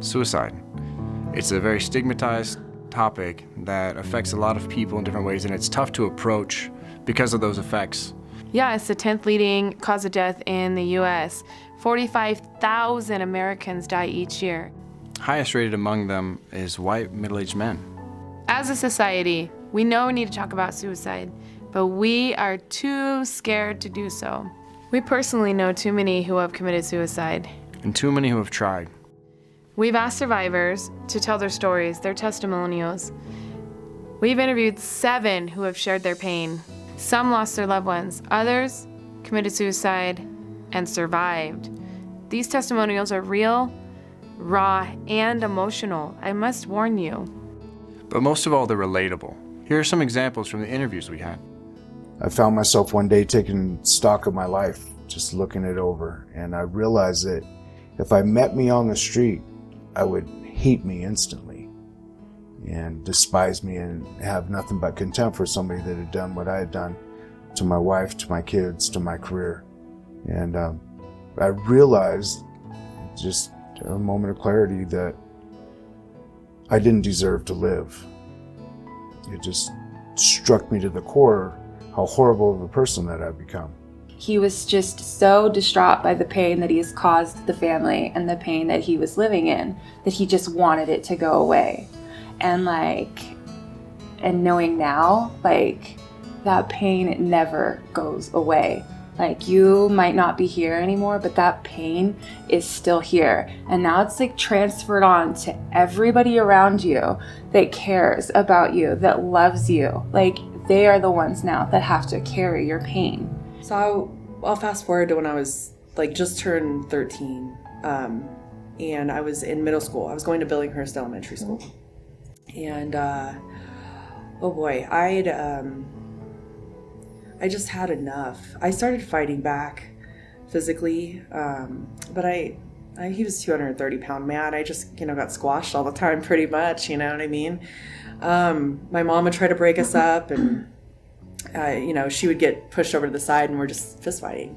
suicide. It's a very stigmatized topic that affects a lot of people in different ways, and it's tough to approach because of those effects. Yeah, it's the 10th leading cause of death in the U.S. 45,000 Americans die each year. Highest rated among them is white middle-aged men. As a society, we know we need to talk about suicide, but we are too scared to do so. We personally know too many who have committed suicide. And too many who have tried. We've asked survivors to tell their stories, their testimonials. We've interviewed 7 who have shared their pain. Some lost their loved ones, others committed suicide and survived. These testimonials are real, raw, and emotional. I must warn you. But most of all, they're relatable. Here are some examples from the interviews we had. I found myself one day taking stock of my life, just looking it over, and I realized that if I met me on the street, I would hate me instantly and despise me and have nothing but contempt for somebody that had done what I had done to my wife, to my kids, to my career. And I realized, just a moment of clarity, that I didn't deserve to live. It just struck me to the core how horrible of a person that I've become. He was just so distraught by the pain that he has caused the family and the pain that he was living in, that he just wanted it to go away. And knowing now, that pain, it never goes away. You might not be here anymore, but that pain is still here. And now it's transferred on to everybody around you that cares about you, that loves you. They are the ones now that have to carry your pain. So I'll fast forward to when I was just turned 13, and I was in middle school. I was going to Billinghurst Elementary School. And oh boy, I just had enough. I started fighting back physically, but he was a 230-pound man. I just, got squashed all the time pretty much, you know what I mean? My mom would try to break us up, and, she would get pushed over to the side, and we're just fist fighting,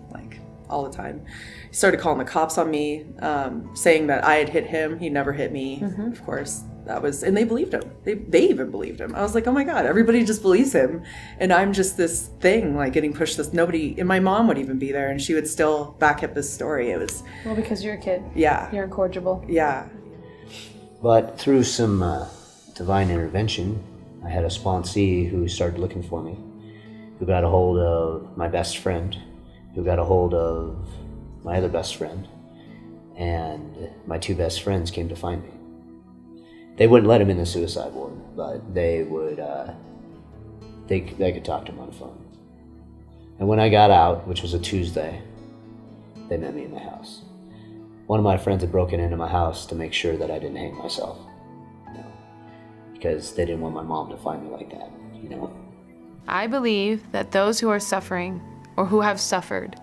all the time. He started calling the cops on me, saying that I had hit him. He never hit me, of course. And they believed him. They even believed him. I was like, oh my God, everybody just believes him. And I'm just this thing, getting pushed nobody, and my mom would even be there, and she would still back up this story. It was... Well, because you're a kid. Yeah. You're incorrigible. Yeah. But through some divine intervention, I had a sponsee who started looking for me, who got a hold of my best friend, who got a hold of my other best friend, and my 2 best friends came to find me. They wouldn't let him in the suicide ward, but they would, they could talk to him on the phone. And when I got out, which was a Tuesday, they met me in my house. One of my friends had broken into my house to make sure that I didn't hang myself, because they didn't want my mom to find me like that, I believe that those who are suffering or who have suffered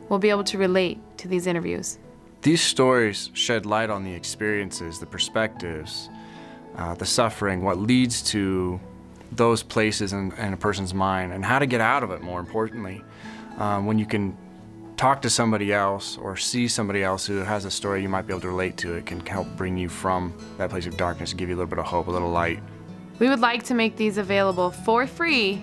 will be able to relate to these interviews. These stories shed light on the experiences, the perspectives, the suffering, what leads to those places in a person's mind, and how to get out of it, more importantly. When you can talk to somebody else or see somebody else who has a story you might be able to relate to, it can help bring you from that place of darkness, give you a little bit of hope, a little light. We would like to make these available for free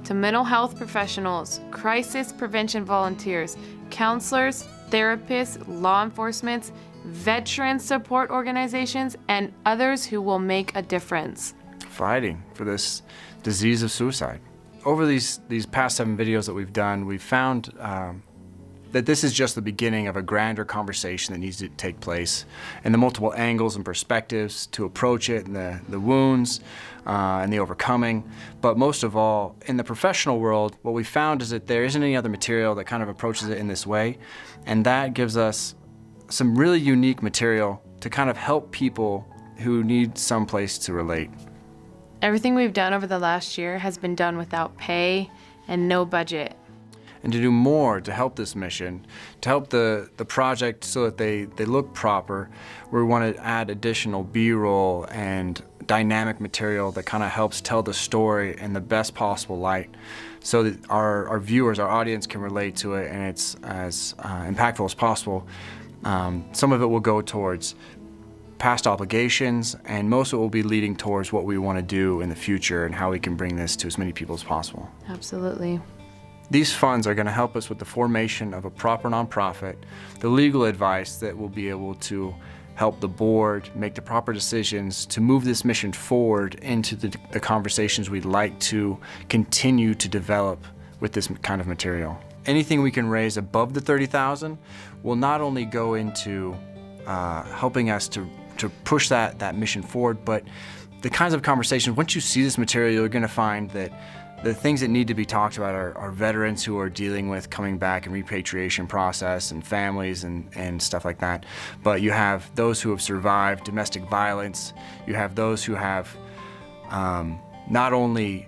to mental health professionals, crisis prevention volunteers, counselors, therapists, law enforcement, veteran support organizations, and others who will make a difference. Fighting for this disease of suicide. Over these past 7 videos that we've done, we've found that this is just the beginning of a grander conversation that needs to take place, and the multiple angles and perspectives to approach it, and the wounds and the overcoming. But most of all, in the professional world, what we found is that there isn't any other material that kind of approaches it in this way, and that gives us some really unique material to kind of help people who need some place to relate. Everything we've done over the last year has been done without pay and no budget. And to do more to help this mission, to help the project so that they look proper, we want to add additional B-roll and dynamic material that kind of helps tell the story in the best possible light, so that our viewers, our audience can relate to it, and it's as impactful as possible. Some of it will go towards past obligations, and most of it will be leading towards what we want to do in the future and how we can bring this to as many people as possible. Absolutely. These funds are going to help us with the formation of a proper nonprofit, the legal advice that will be able to help the board make the proper decisions to move this mission forward into the conversations we'd like to continue to develop with this kind of material. Anything we can raise above the $30,000 will not only go into helping us to push that mission forward, but the kinds of conversations, once you see this material, you're going to find that the things that need to be talked about are veterans who are dealing with coming back and repatriation process and families and stuff like that. But you have those who have survived domestic violence. You have those who have not only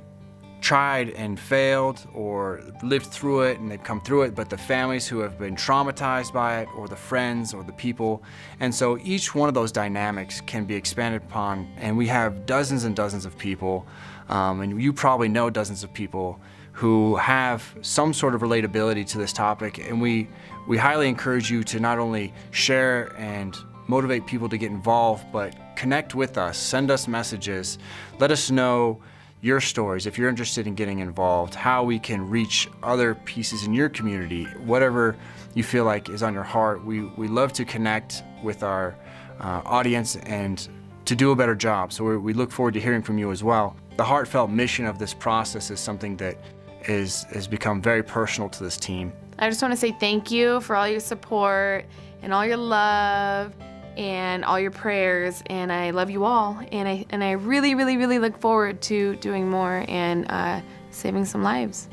tried and failed or lived through it and they've come through it, but the families who have been traumatized by it, or the friends or the people. And so each one of those dynamics can be expanded upon, and we have dozens and dozens of people, and you probably know dozens of people who have some sort of relatability to this topic, and we highly encourage you to not only share and motivate people to get involved, but connect with us, send us messages, let us know your stories, if you're interested in getting involved, how we can reach other pieces in your community, whatever you feel like is on your heart. We love to connect with our audience and to do a better job. So we look forward to hearing from you as well. The heartfelt mission of this process is something that has become very personal to this team. I just want to say thank you for all your support and all your love and all your prayers, and I love you all, and I really, really, really look forward to doing more and saving some lives.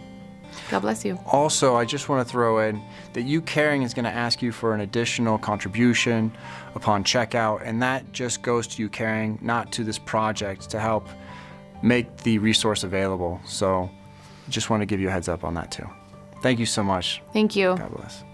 God bless you. Also, I just want to throw in that You Caring is going to ask you for an additional contribution upon checkout, and that just goes to You Caring, not to this project, to help make the resource available. So just want to give you a heads up on that too. Thank you so much. Thank you. God bless.